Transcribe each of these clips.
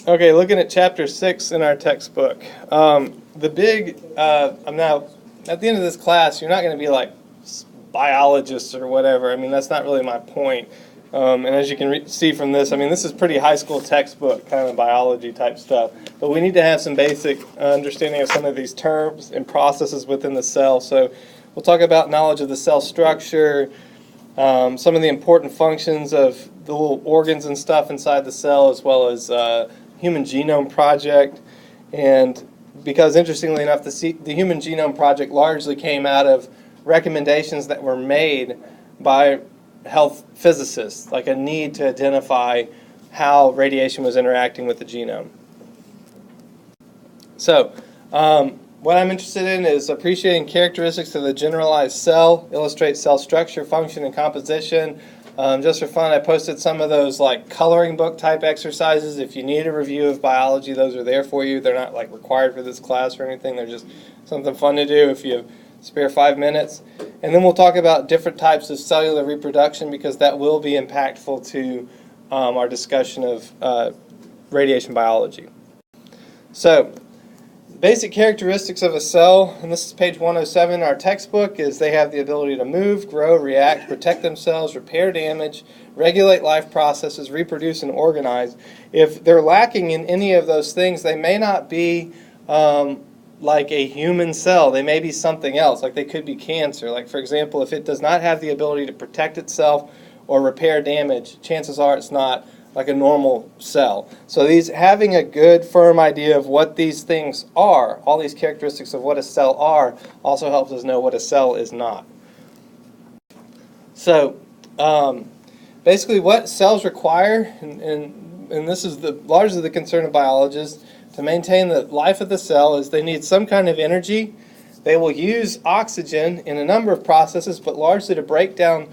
Okay, looking at chapter 6 in our textbook. The big, I'm now, at the end of this class, you're not going to be like biologists or whatever. I mean, that's not really my point. And as you can see from this, I mean, this is pretty high school textbook kind of biology type stuff. But we need to have some basic understanding of some of these terms and processes within the cell. So we'll talk about knowledge of the cell structure, some of the important functions of the little organs and stuff inside the cell, as well as Human Genome Project. And because interestingly enough, the Human Genome Project largely came out of recommendations that were made by health physicists, like a need to identify how radiation was interacting with the genome. So, what I'm interested in is appreciating characteristics of the generalized cell, illustrate cell structure, function, and composition. Just for fun, I posted some of those like coloring book type exercises. If you need a review of biology, those are there for you. They're not like required for this class or anything. They're just something fun to do if you spare 5 minutes. And then we'll talk about different types of cellular reproduction, because that will be impactful to our discussion of radiation biology. So, basic characteristics of a cell, and this is page 107 in our textbook, is they have the ability to move, grow, react, protect themselves, repair damage, regulate life processes, reproduce, and organize. If they're lacking in any of those things, they may not be like a human cell. They may be something else, like they could be cancer. Like, for example, if it does not have the ability to protect itself or repair damage, chances are it's not like a normal cell. So having a good firm idea of what these things are, all these characteristics of what a cell are, also helps us know what a cell is not. So basically what cells require, and this is largely the concern of biologists, to maintain the life of the cell, is they need some kind of energy. They will use oxygen in a number of processes, but largely to break down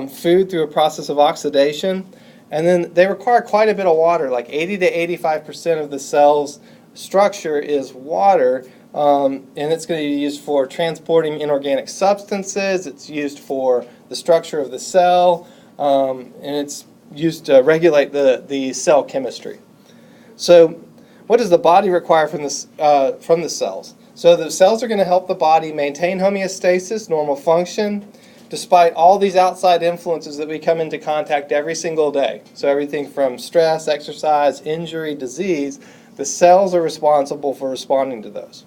food through a process of oxidation. And then they require quite a bit of water, like 80 to 85% of the cell's structure is water, and it's going to be used for transporting inorganic substances, it's used for the structure of the cell, and it's used to regulate the cell chemistry. So what does the body require from the cells? So the cells are going to help the body maintain homeostasis, normal function, despite all these outside influences that we come into contact every single day. So everything from stress, exercise, injury, disease, the cells are responsible for responding to those.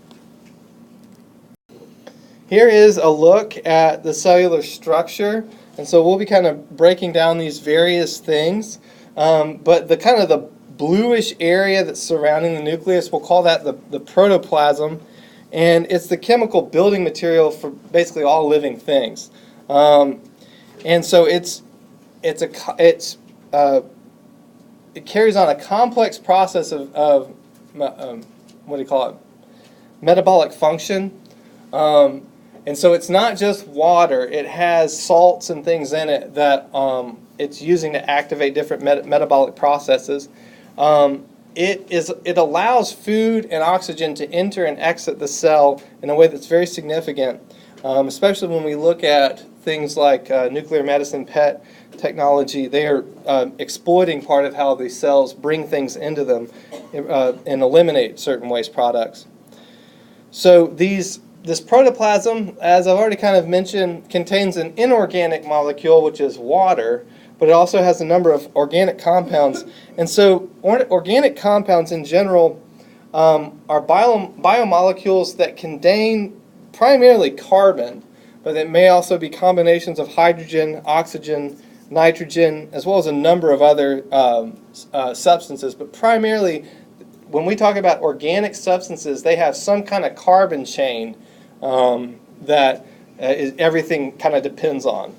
Here is a look at the cellular structure. And so we'll be kind of breaking down these various things. But the kind of the bluish area that's surrounding the nucleus, we'll call that the protoplasm. And it's the chemical building material for basically all living things. And so it carries on a complex process of what do you call it? Metabolic function. And so it's not just water. It has salts and things in it that it's using to activate different metabolic processes. It allows food and oxygen to enter and exit the cell in a way that's very significant, especially when we look at things like nuclear medicine, PET technology. They are exploiting part of how the cells bring things into them and eliminate certain waste products. So this protoplasm, as I've already kind of mentioned, contains an inorganic molecule, which is water, but it also has a number of organic compounds. And so organic compounds in general are biomolecules that contain primarily carbon, but it may also be combinations of hydrogen, oxygen, nitrogen, as well as a number of other substances. But primarily, when we talk about organic substances, they have some kind of carbon chain that everything kind of depends on.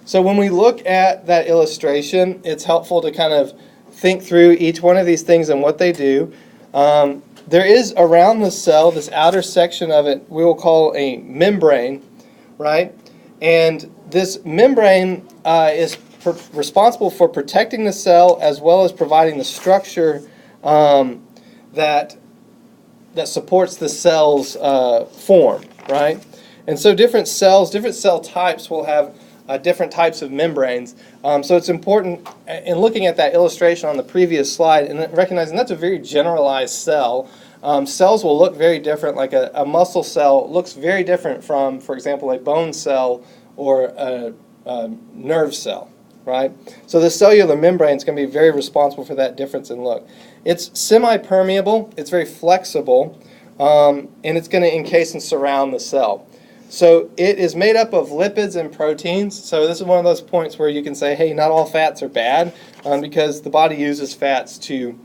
So when we look at that illustration, it's helpful to kind of think through each one of these things and what they do. There is around the cell, this outer section of it, we will call a membrane, right? And this membrane is responsible for protecting the cell as well as providing the structure that supports the cell's form, right? And so different cells, different cell types will have different types of membranes. So it's important in looking at that illustration on the previous slide and recognizing that's a very generalized cell. Cells will look very different, like a muscle cell looks very different from, for example, a bone cell or a nerve cell, right? So the cellular membrane is going to be very responsible for that difference in look. It's semi-permeable, it's very flexible, and it's going to encase and surround the cell. So it is made up of lipids and proteins. So this is one of those points where you can say, hey, not all fats are bad, because the body uses fats to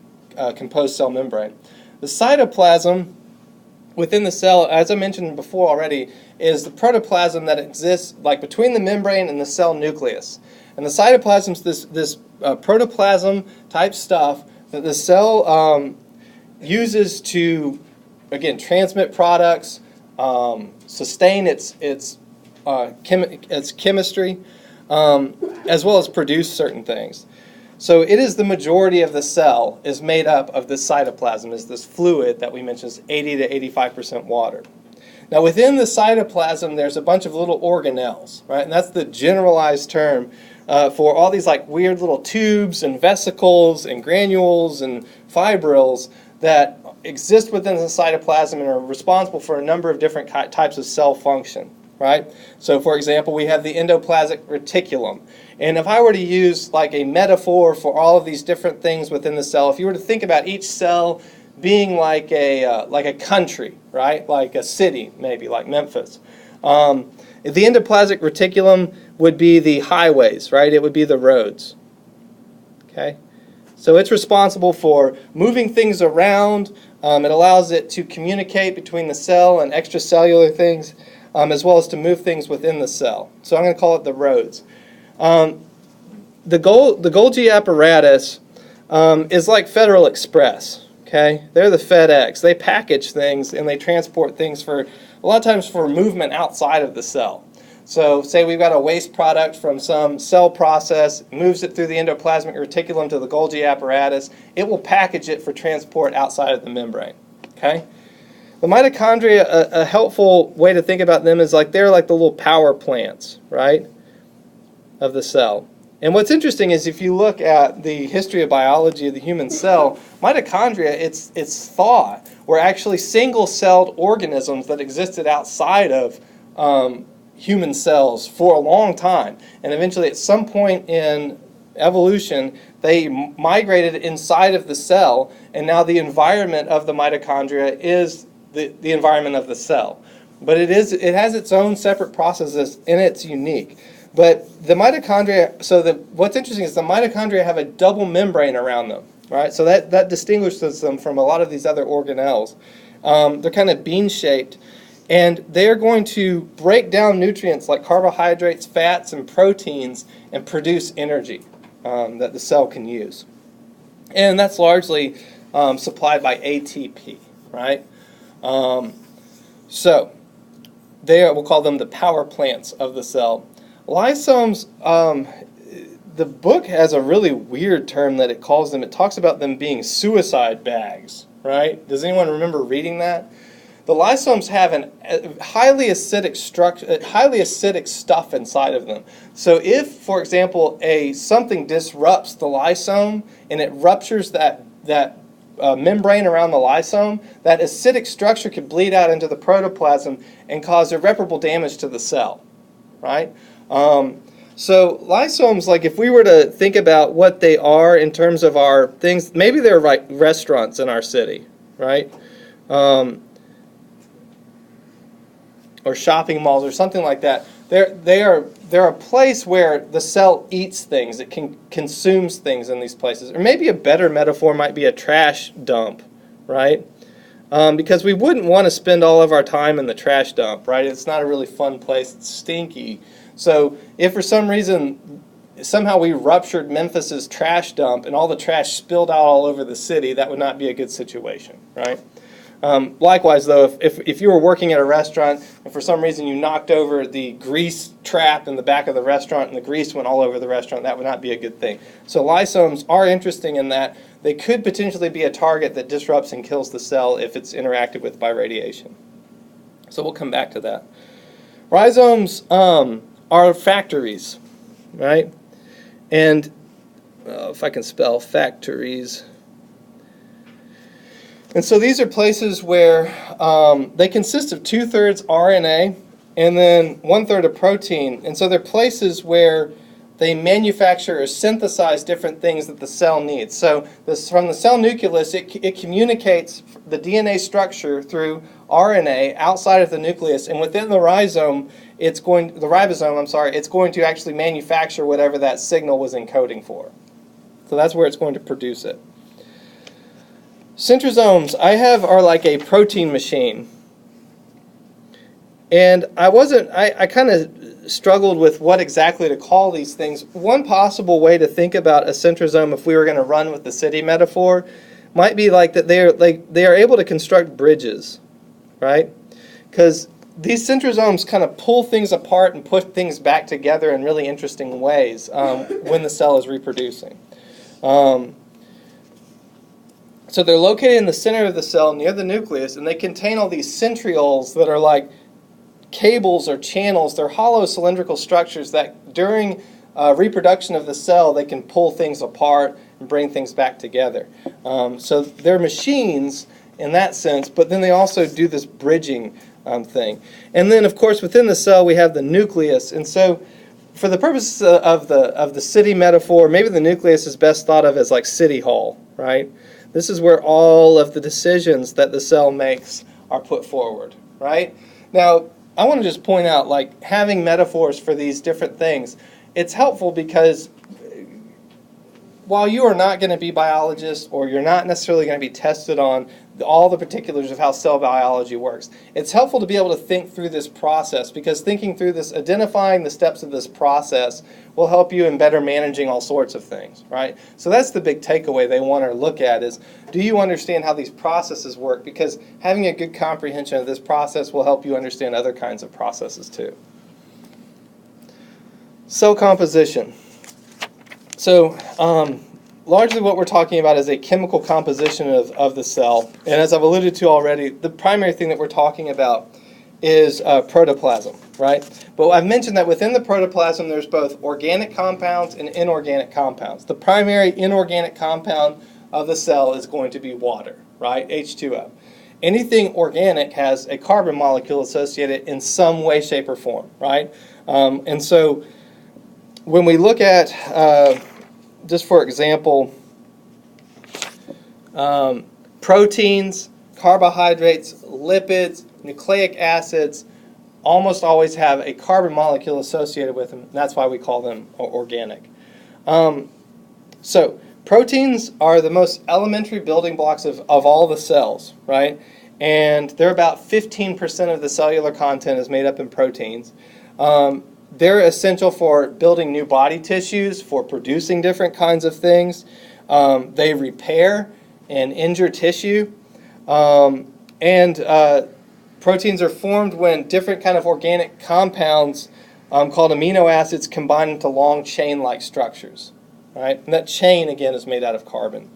compose cell membrane. The cytoplasm within the cell, as I mentioned before already, is the protoplasm that exists like between the membrane and the cell nucleus. And the cytoplasm is this protoplasm type stuff that the cell uses to, again, transmit products, sustain its chemistry, as well as produce certain things. So it is the majority of the cell is made up of this cytoplasm, is this fluid that we mentioned is 80 to 85% water. Now within the cytoplasm there's a bunch of little organelles, right? And that's the generalized term for all these like weird little tubes and vesicles and granules and fibrils that exist within the cytoplasm and are responsible for a number of different types of cell function, right? So for example, we have the endoplasmic reticulum. And if I were to use like a metaphor for all of these different things within the cell, if you were to think about each cell being like a country, right? Like a city, maybe, like Memphis. The endoplasmic reticulum would be the highways, right? It would be the roads, okay? So it's responsible for moving things around. It allows it to communicate between the cell and extracellular things, as well as to move things within the cell. So I'm going to call it the roads. The Golgi apparatus is like Federal Express. Okay, they're the FedEx. They package things and they transport things for a lot of times for movement outside of the cell. So say we've got a waste product from some cell process, moves it through the endoplasmic reticulum to the Golgi apparatus. It will package it for transport outside of the membrane. Okay. The mitochondria, a helpful way to think about them is like they're like the little power plants, right, of the cell. And what's interesting is if you look at the history of biology of the human cell, mitochondria, it's thought, were actually single-celled organisms that existed outside of human cells for a long time. And eventually at some point in evolution, they migrated inside of the cell, and now the environment of the mitochondria is the environment of the cell. But it has its own separate processes, and it's unique. But the mitochondria, what's interesting is the mitochondria have a double membrane around them, right? So that distinguishes them from a lot of these other organelles. They're kind of bean-shaped, and they are going to break down nutrients like carbohydrates, fats, and proteins and produce energy that the cell can use. And that's largely supplied by ATP, right? So we'll call them the power plants of the cell. Lysomes, the book has a really weird term that it calls them. It talks about them being suicide bags, right? Does anyone remember reading that? The lysomes have a highly acidic structure, highly acidic stuff inside of them. So if, for example, something disrupts the lysome and it ruptures that membrane around the lysome, that acidic structure could bleed out into the protoplasm and cause irreparable damage to the cell, right? So lysomes, like if we were to think about what they are in terms of our things, maybe they're like restaurants in our city, right? Or shopping malls or something like that. They're a place where the cell eats things. It consumes things in these places. Or maybe a better metaphor might be a trash dump, right? Because we wouldn't want to spend all of our time in the trash dump, right? It's not a really fun place. It's stinky. So if for some reason somehow we ruptured Memphis's trash dump and all the trash spilled out all over the city, that would not be a good situation, right? Likewise, though, if you were working at a restaurant and for some reason you knocked over the grease trap in the back of the restaurant and the grease went all over the restaurant, that would not be a good thing. So lysomes are interesting in that they could potentially be a target that disrupts and kills the cell if it's interacted with by radiation. So we'll come back to that. Rhizomes are factories, right? And if I can spell factories. And so these are places where they consist of 2/3 RNA and then 1/3 of protein. And so they're places where they manufacture or synthesize different things that the cell needs. So from the cell nucleus, it communicates the DNA structure through RNA outside of the nucleus, and within the ribosome, it's going to actually manufacture whatever that signal was encoding for. So that's where it's going to produce it. Centrosomes are like a protein machine. And I kind of struggled with what exactly to call these things. One possible way to think about a centrosome, if we were going to run with the city metaphor, might be like that they are able to construct bridges, right? Because these centrosomes kind of pull things apart and put things back together in really interesting ways when the cell is reproducing. So they're located in the center of the cell near the nucleus, and they contain all these centrioles that are like cables or channels. They're hollow cylindrical structures that during reproduction of the cell, they can pull things apart and bring things back together. So they're machines in that sense, but then they also do this bridging thing. And then, of course, within the cell, we have the nucleus. And so for the purposes of the city metaphor, maybe the nucleus is best thought of as like City Hall, right? This is where all of the decisions that the cell makes are put forward, right? Now, I want to just point out, like, having metaphors for these different things, it's helpful because while you are not going to be biologists or you're not necessarily going to be tested on all the particulars of how cell biology works, it's helpful to be able to think through this process, because thinking through this, identifying the steps of this process will help you in better managing all sorts of things, right? So that's the big takeaway they want to look at is, do you understand how these processes work? Because having a good comprehension of this process will help you understand other kinds of processes too. Cell composition. So largely what we're talking about is a chemical composition of the cell. And as I've alluded to already, the primary thing that we're talking about is protoplasm, right? But I've mentioned that within the protoplasm there's both organic compounds and inorganic compounds. The primary inorganic compound of the cell is going to be water, right? H2O. Anything organic has a carbon molecule associated in some way, shape, or form, right? And so when we look at, just for example, proteins, carbohydrates, lipids, nucleic acids almost always have a carbon molecule associated with them. That's why we call them organic. So proteins are the most elementary building blocks of all the cells, right? And they're about 15% of the cellular content is made up in proteins. They're essential for building new body tissues, for producing different kinds of things. They repair and injure tissue. Proteins are formed when different kind of organic compounds called amino acids combine into long chain-like structures. Right? And that chain, again, is made out of carbon.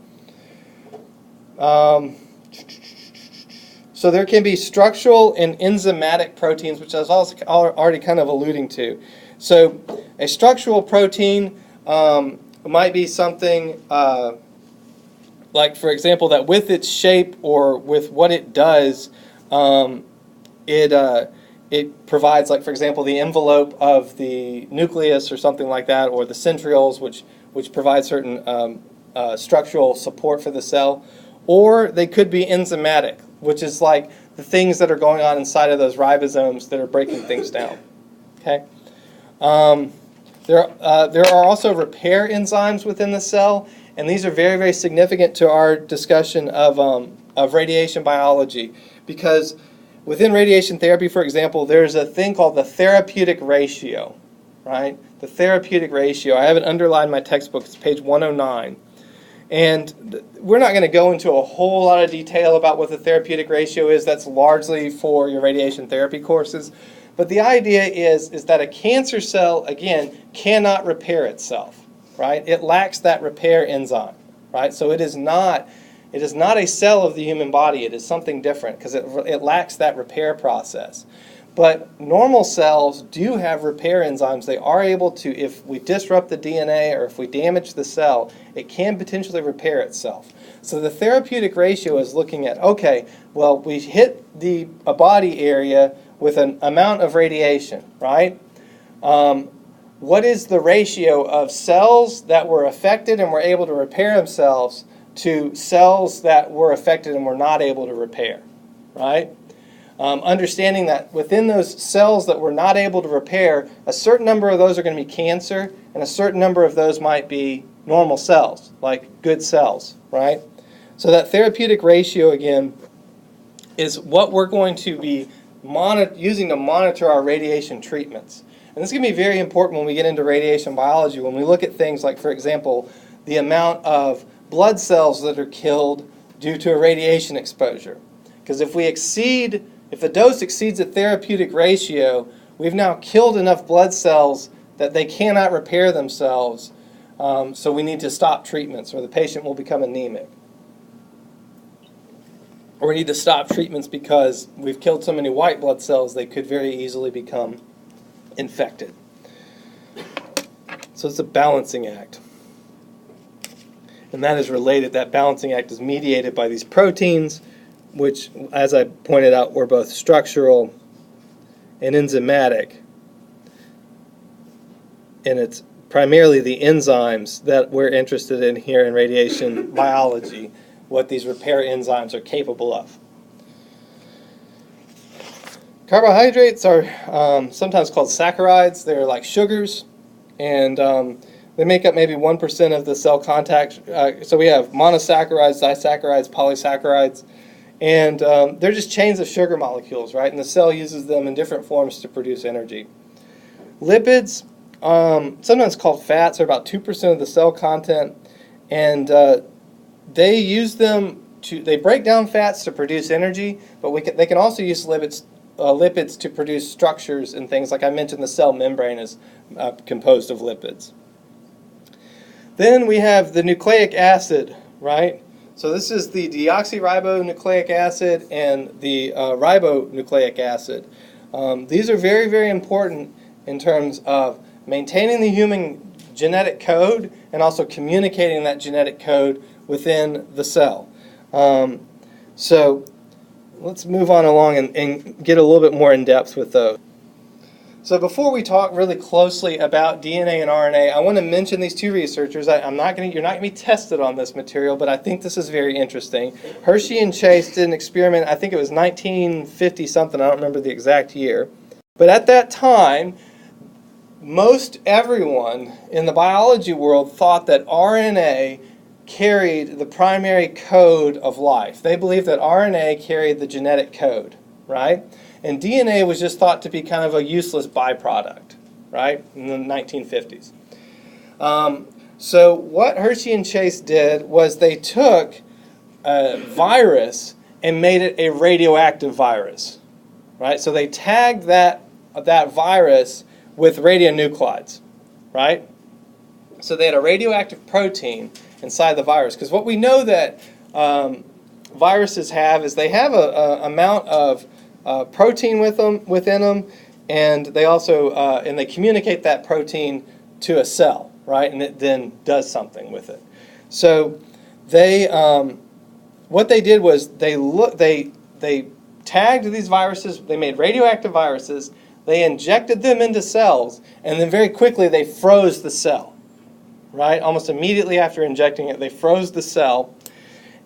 So there can be structural and enzymatic proteins, which I was also already kind of alluding to. So a structural protein might be something like, for example, that with its shape or with what it does, it provides, like, for example, the envelope of the nucleus or something like that, or the centrioles, which provide certain structural support for the cell. Or they could be enzymatic, which is like the things that are going on inside of those ribosomes that are breaking things down. Okay. There are also repair enzymes within the cell, and these are very, very significant to our discussion of radiation biology, because within radiation therapy, for example, there's a thing called the therapeutic ratio, right? The therapeutic ratio. I have it underlined in my textbook. It's page 109. And we're not going to go into a whole lot of detail about what the therapeutic ratio is. That's largely for your radiation therapy courses. But the idea is that a cancer cell, again, cannot repair itself, right? It lacks that repair enzyme, right? So it is not a cell of the human body. It is something different because it lacks that repair process. But normal cells do have repair enzymes. They are able to, if we disrupt the DNA or if we damage the cell, it can potentially repair itself. So the therapeutic ratio is looking at, okay, well, we hit a body area with an amount of radiation, right? What is the ratio of cells that were affected and were able to repair themselves to cells that were affected and were not able to repair, right? Understanding that within those cells that were not able to repair, a certain number of those are going to be cancer, and a certain number of those might be normal cells, like good cells, right? So that therapeutic ratio, again, is what we're going to be using to monitor our radiation treatments. And this is going to be very important when we get into radiation biology, when we look at things like, for example, the amount of blood cells that are killed due to a radiation exposure. Because if the dose exceeds a therapeutic ratio, we've now killed enough blood cells that they cannot repair themselves, so we need to stop treatments or the patient will become anemic. Or we need to stop treatments because we've killed so many white blood cells they could very easily become infected. So it's a balancing act. And that is related, that balancing act is mediated by these proteins, which, as I pointed out, were both structural and enzymatic. And it's primarily the enzymes that we're interested in here in radiation biology, what these repair enzymes are capable of. Carbohydrates are sometimes called saccharides. They're like sugars, and they make up maybe 1% of the cell contact. So we have monosaccharides, disaccharides, polysaccharides, and they're just chains of sugar molecules, right? And the cell uses them in different forms to produce energy. Lipids, sometimes called fats, are about 2% of the cell content, and they use them they break down fats to produce energy, but they can also use lipids to produce structures and things. Like I mentioned, the cell membrane is composed of lipids. Then we have the nucleic acid, right? So this is the deoxyribonucleic acid and the ribonucleic acid. These are very, very important in terms of maintaining the human genetic code and also communicating that genetic code within the cell. So let's move on along and get a little bit more in depth with those. So before we talk really closely about DNA and RNA, I want to mention these two researchers. You're not going to be tested on this material, but I think this is very interesting. Hershey and Chase did an experiment, I think it was 1950 something, I don't remember the exact year. But at that time, most everyone in the biology world thought that RNA carried the primary code of life. They believed that RNA carried the genetic code, right? And DNA was just thought to be kind of a useless byproduct, right, in the 1950s. So what Hershey and Chase did was they took a virus and made it a radioactive virus, right? So they tagged that virus with radionuclides, right? So they had a radioactive protein inside the virus. Because what we know that viruses have is they have a amount of protein within them, and they also and they communicate that protein to a cell, right? And it then does something with it. So they what they did was they tagged these viruses. They made radioactive viruses. They injected them into cells, and then very quickly they froze the cell, right? Almost immediately after injecting it, they froze the cell,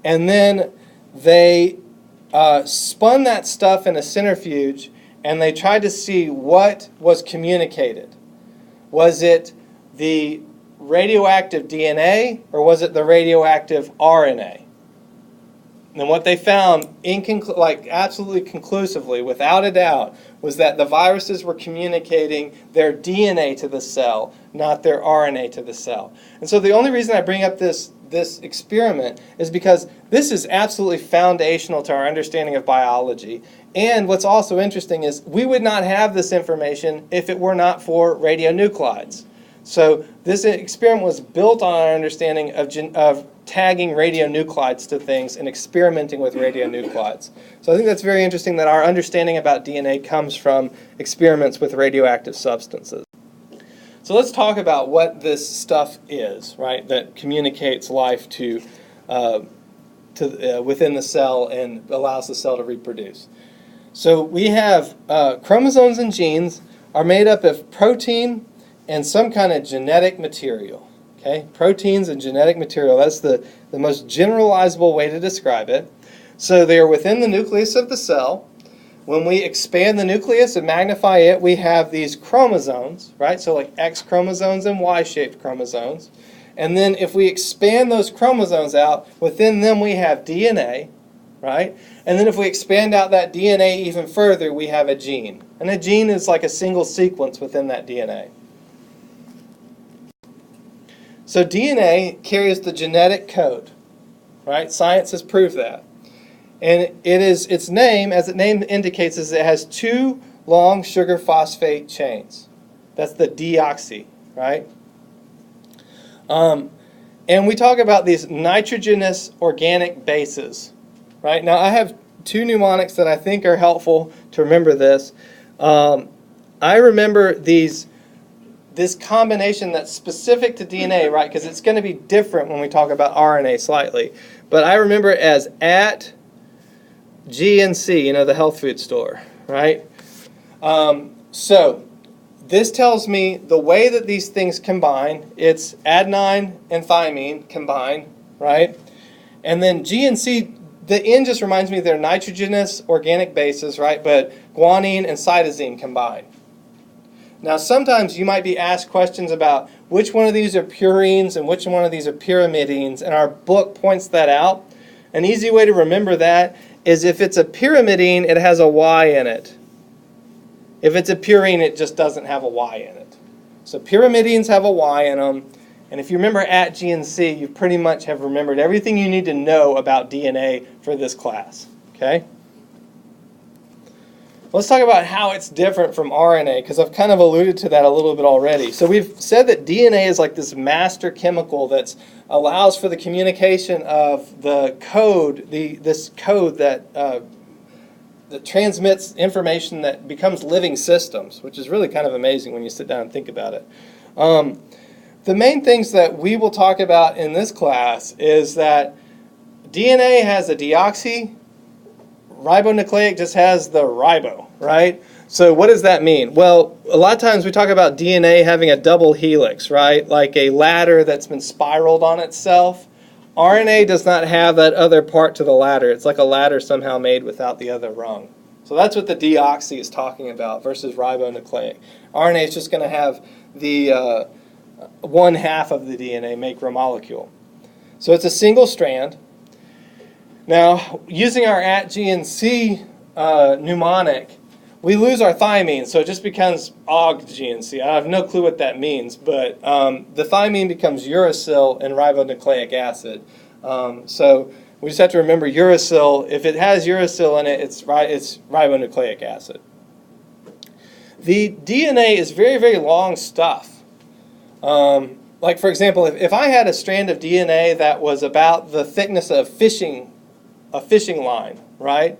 and then they spun that stuff in a centrifuge, and they tried to see what was communicated. Was it the radioactive DNA, or was it the radioactive RNA? And what they found, absolutely conclusively, without a doubt, was that the viruses were communicating their DNA to the cell, not their RNA to the cell. And so the only reason I bring up this experiment is because this is absolutely foundational to our understanding of biology. And what's also interesting is we would not have this information if it were not for radionuclides. So this experiment was built on our understanding of tagging radionuclides to things and experimenting with radionuclides. So I think that's very interesting that our understanding about DNA comes from experiments with radioactive substances. So let's talk about what this stuff is, right, that communicates life to within the cell and allows the cell to reproduce. So we have chromosomes and genes are made up of protein and some kind of genetic material. Okay? Proteins and genetic material, that's the most generalizable way to describe it. So they are within the nucleus of the cell. When we expand the nucleus and magnify it, we have these chromosomes, right? So like X chromosomes and Y-shaped chromosomes. And then if we expand those chromosomes out, within them we have DNA, right? And then if we expand out that DNA even further, we have a gene. And a gene is like a single sequence within that DNA. So DNA carries the genetic code, right? Science has proved that. And its name, as its name indicates, is it has 2 long sugar phosphate chains. That's the deoxy, right? And we talk about these nitrogenous organic bases, right? Now I have 2 mnemonics that I think are helpful to remember this. I remember this combination that's specific to DNA, right? Because it's going to be different when we talk about RNA slightly. But I remember it as at GNC, the health food store, right? So this tells me the way that these things combine. It's adenine and thymine combine, right? And then GNC, the N just reminds me they're nitrogenous organic bases, right? But guanine and cytosine combine. Now, sometimes you might be asked questions about which one of these are purines and which one of these are pyrimidines, and our book points that out. An easy way to remember that is if it's a pyrimidine, it has a Y in it. If it's a purine, it just doesn't have a Y in it. So pyrimidines have a Y in them, and if you remember at GNC, you pretty much have remembered everything you need to know about DNA for this class. Okay? Let's talk about how it's different from RNA, because I've kind of alluded to that a little bit already. So we've said that DNA is like this master chemical that allows for the communication of the code, this code that transmits information that becomes living systems, which is really kind of amazing when you sit down and think about it. The main things that we will talk about in this class is that DNA has a deoxy, ribonucleic just has the ribo, right? So what does that mean? Well, a lot of times we talk about DNA having a double helix, right? Like a ladder that's been spiraled on itself. RNA does not have that other part to the ladder. It's like a ladder somehow made without the other rung. So that's what the deoxy is talking about versus ribonucleic. RNA is just going to have the one half of the DNA macromolecule. So it's a single strand. Now, using our at GNC mnemonic, we lose our thymine, so it just becomes og GNC. I have no clue what that means, but the thymine becomes uracil and ribonucleic acid. So we just have to remember uracil. If it has uracil in it, it's ribonucleic acid. The DNA is very, very long stuff. Like, for example, if I had a strand of DNA that was about the thickness of a fishing line, right?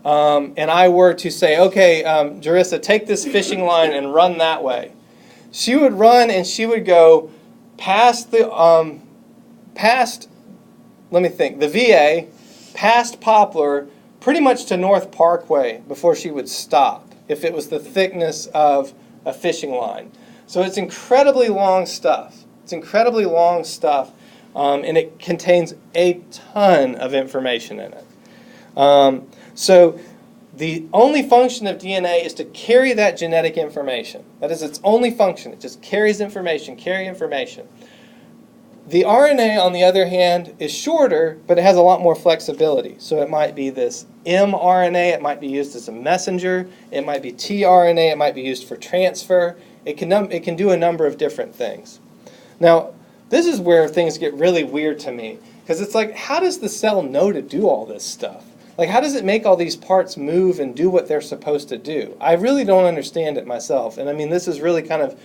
And I were to say, okay, Jarissa, take this fishing line and run that way. She would run and she would go past the VA, past Poplar, pretty much to North Parkway before she would stop, if it was the thickness of a fishing line. So it's incredibly long stuff. It's incredibly long stuff. And it contains a ton of information in it. So the only function of DNA is to carry that genetic information. That is its only function. It just carries information, carry information. The RNA, on the other hand, is shorter, but it has a lot more flexibility. So it might be this mRNA. It might be used as a messenger. It might be tRNA. It might be used for transfer. It can do a number of different things. Now, this is where things get really weird to me, because it's like, how does the cell know to do all this stuff? Like, how does it make all these parts move and do what they're supposed to do? I really don't understand it myself. And I mean, this is really kind of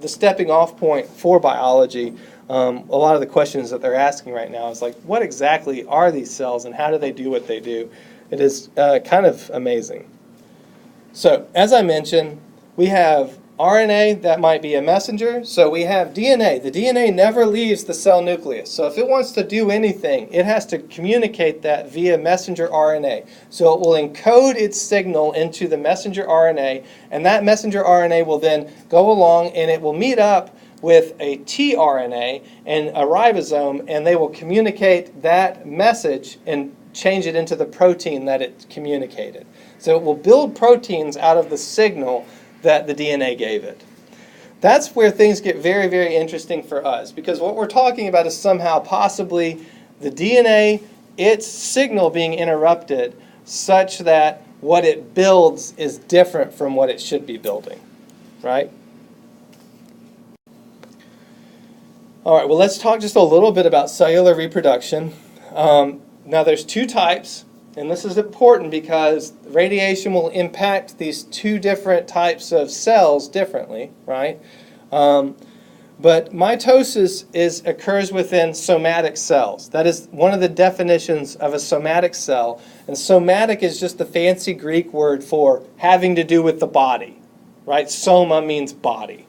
the stepping off point for biology. a lot of the questions that they're asking right now is like, what exactly are these cells and how do they do what they do? It is kind of amazing. So, as I mentioned, we have RNA that might be a messenger. So we have DNA. The DNA never leaves the cell nucleus. So if it wants to do anything, it has to communicate that via messenger RNA. So it will encode its signal into the messenger RNA, and that messenger RNA will then go along and it will meet up with a tRNA and a ribosome, and they will communicate that message and change it into the protein that it communicated. So it will build proteins out of the signal that the DNA gave it. That's where things get very, very interesting for us, because what we're talking about is somehow possibly the DNA, its signal being interrupted such that what it builds is different from what it should be building, right? All right, well, let's talk just a little bit about cellular reproduction. Now, there's two types. And this is important because radiation will impact these two different types of cells differently, right? But mitosis occurs within somatic cells. That is one of the definitions of a somatic cell. And somatic is just the fancy Greek word for having to do with the body, right? Soma means body.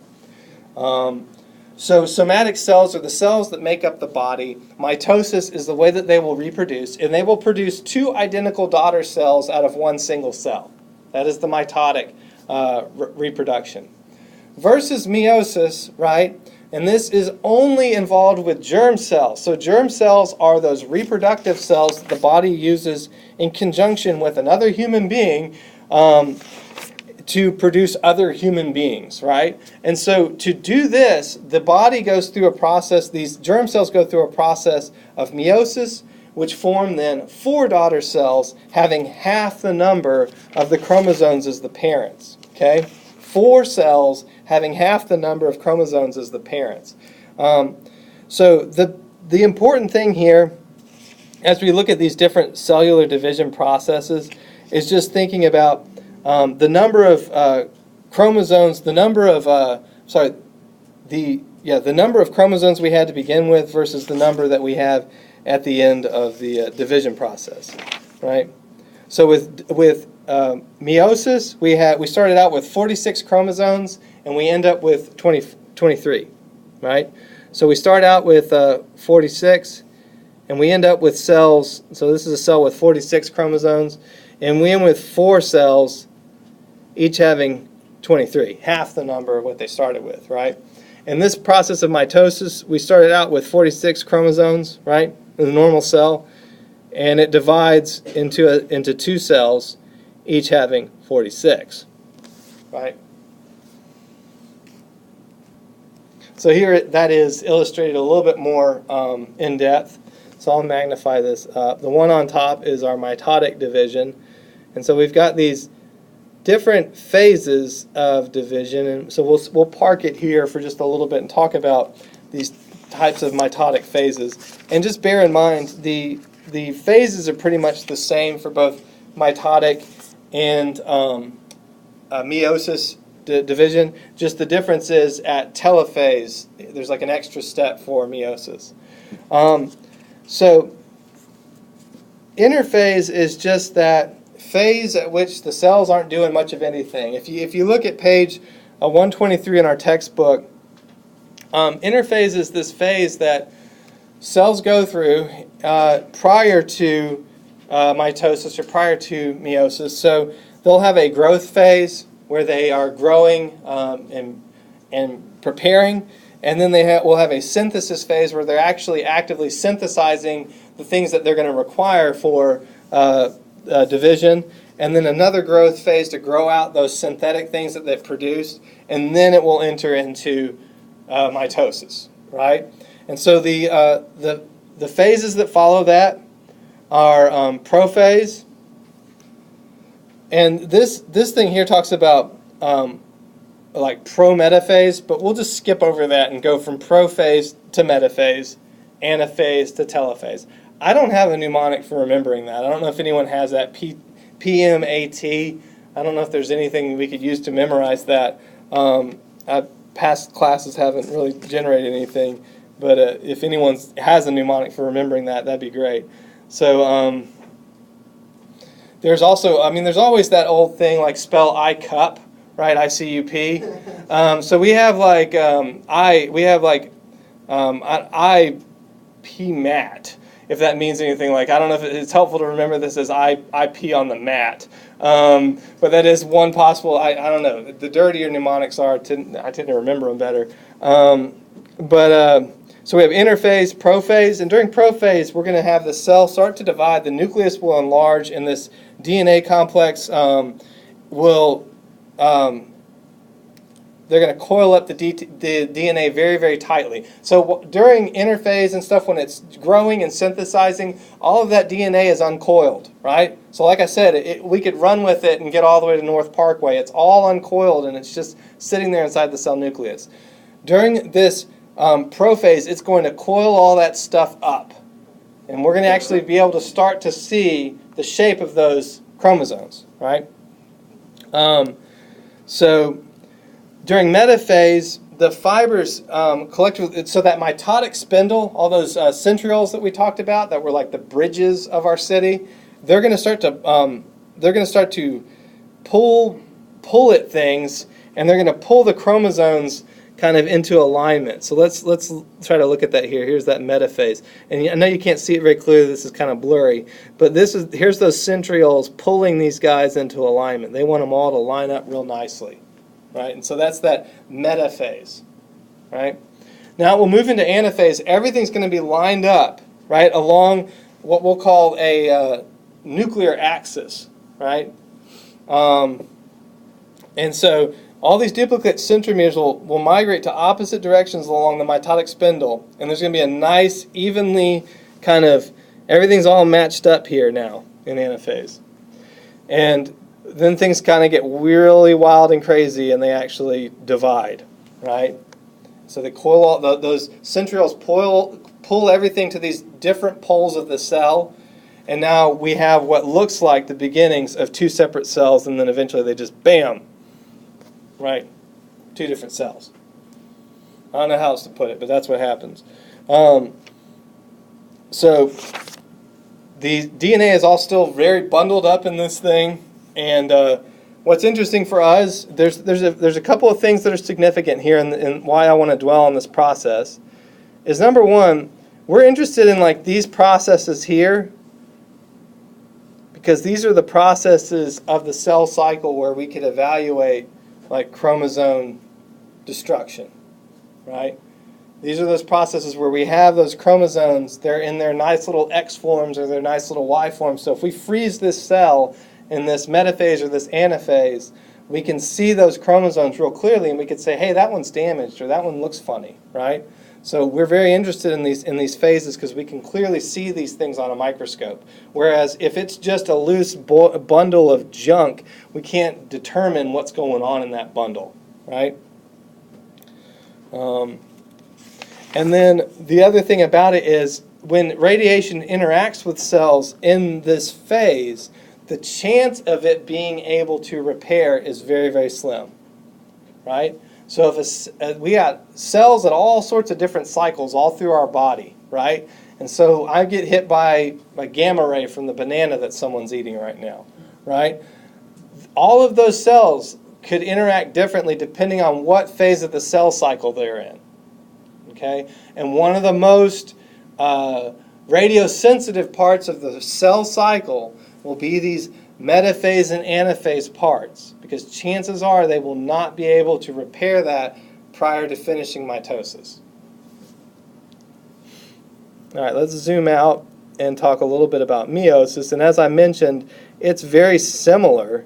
So somatic cells are the cells that make up the body. Mitosis is the way that they will reproduce, and they will produce two identical daughter cells out of one single cell. That is the mitotic reproduction. Versus meiosis, right? And this is only involved with germ cells. So germ cells are those reproductive cells that the body uses in conjunction with another human being to produce other human beings, right? And so to do this, the body goes through a process, these germ cells go through a process of meiosis, which form then 4 daughter cells having half the number of the chromosomes as the parents, okay? 4 cells having half the number of chromosomes as the parents. So the important thing here, as we look at these different cellular division processes, is just thinking about the number of chromosomes, the number of chromosomes we had to begin with versus the number that we have at the end of the division process, right? So with meiosis, we started out with 46 chromosomes and we end up with 23, right? So we start out with 46 and we end up with cells. So this is a cell with 46 chromosomes, and we end with 4 cells each having 23, half the number of what they started with, right? In this process of mitosis, we started out with 46 chromosomes, right, in a normal cell, and it divides into 2 cells, each having 46, right? So here that is illustrated a little bit more in depth, so I'll magnify this up. The one on top is our mitotic division, and so we've got these different phases of division, and so we'll park it here for just a little bit and talk about these types of mitotic phases. And just bear in mind, the phases are pretty much the same for both mitotic and meiosis division. Just the difference is at telophase, there's like an extra step for meiosis. So interphase is just that phase at which the cells aren't doing much of anything. If you look at page 123 in our textbook, interphase is this phase that cells go through prior to mitosis or prior to meiosis. So they'll have a growth phase where they are growing and preparing, and then will have a synthesis phase where they're actually actively synthesizing the things that they're going to require for division, and then another growth phase to grow out those synthetic things that they've produced, and then it will enter into mitosis, right? And so the phases that follow that are prophase, and this thing here talks about like pro-metaphase, but we'll just skip over that and go from prophase to metaphase, anaphase to telophase. I don't have a mnemonic for remembering that. I don't know if anyone has that PMAT. I don't know if there's anything we could use to memorize that. Past classes haven't really generated anything But if anyone has a mnemonic for remembering that, that'd be great. So there's also, I mean, there's always that old thing like spell I cup, right? ICUP. So we have like I pee mat, if that means anything. Like, I don't know if it's helpful to remember this as I pee on the mat. But that is one possible, I don't know. The dirtier mnemonics are, I tend to remember them better. So we have interphase, prophase, and during prophase, we're going to have the cell start to divide. The nucleus will enlarge, and this DNA complex they're going to coil up the DNA very, very tightly. So during interphase and stuff, when it's growing and synthesizing, all of that DNA is uncoiled, right? So like I said, we could run with it and get all the way to North Parkway. It's all uncoiled, and it's just sitting there inside the cell nucleus. During this prophase, it's going to coil all that stuff up. And we're going to actually be able to start to see the shape of those chromosomes, right? So during metaphase, the fibers collect with, so that mitotic spindle, all those centrioles that we talked about that were like the bridges of our city, they're going to start to pull at things, and they're going to pull the chromosomes kind of into alignment. So let's try to look at that here. Here's that metaphase, and I know you can't see it very clearly. This is kind of blurry, but here's those centrioles pulling these guys into alignment. They want them all to line up real nicely, right? And so that's that metaphase, right? Now we'll move into anaphase. Everything's going to be lined up, right, along what we'll call a nuclear axis, right? And so all these duplicate centromeres will migrate to opposite directions along the mitotic spindle, and there's going to be a nice, evenly kind of, everything's all matched up here now in anaphase. And then things kind of get really wild and crazy, and they actually divide, right? So they coil all those centrioles pull everything to these different poles of the cell, and now we have what looks like the beginnings of two separate cells, and then eventually they just bam. Right, two different cells. I don't know how else to put it, but that's what happens. So the DNA is all still very bundled up in this thing, and what's interesting for us, there's a couple of things that are significant here, and why I want to dwell on this process is, number one, we're interested in like these processes here, because these are the processes of the cell cycle where we could evaluate like chromosome destruction, right? These are those processes where we have those chromosomes, they're in their nice little X forms or their nice little Y forms. So if we freeze this cell in this metaphase or this anaphase, we can see those chromosomes real clearly, and we could say, hey, that one's damaged, or that one looks funny, right? So we're very interested in these phases because we can clearly see these things on a microscope. Whereas if it's just a loose bundle of junk, we can't determine what's going on in that bundle, right? And then the other thing about it is when radiation interacts with cells in this phase, the chance of it being able to repair is very, very slim, right? So if we got cells at all sorts of different cycles all through our body, right? And so I get hit by a gamma ray from the banana that someone's eating right now, right? All of those cells could interact differently depending on what phase of the cell cycle they're in, okay? And one of the most radiosensitive parts of the cell cycle will be these metaphase and anaphase parts, because chances are they will not be able to repair that prior to finishing mitosis. All right, let's zoom out and talk a little bit about meiosis. And as I mentioned, it's very similar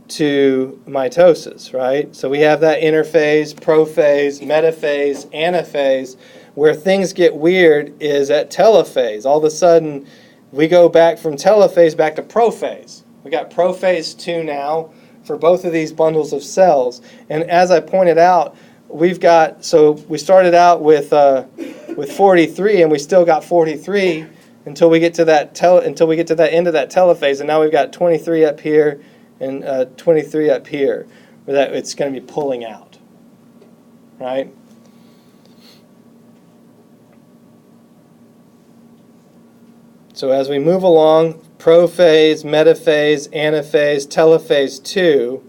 to mitosis, right? So we have that interphase, prophase, metaphase, anaphase. Where things get weird is at telophase. All of a sudden, we go back from telophase back to prophase. We got prophase 2 now for both of these bundles of cells. And as I pointed out, we've got, so we started out with 43, and we still got 43 until we get to that end of that telophase, and now we've got 23 up here and 23 up here, where that it's going to be pulling out, right? So as we move along, prophase, metaphase, anaphase, telophase 2,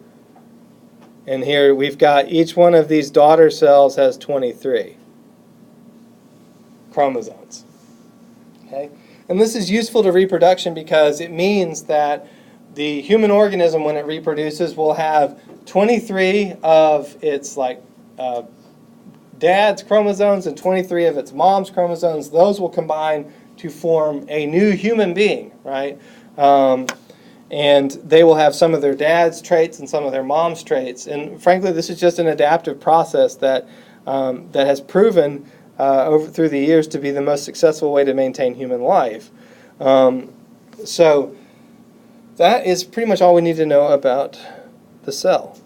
and here we've got each one of these daughter cells has 23 chromosomes. Okay? And this is useful to reproduction because it means that the human organism, when it reproduces, will have 23 of its dad's chromosomes and 23 of its mom's chromosomes. Those will combine to form a new human being, right? And they will have some of their dad's traits and some of their mom's traits. And frankly, this is just an adaptive process that has proven through the years to be the most successful way to maintain human life. So that is pretty much all we need to know about the cell.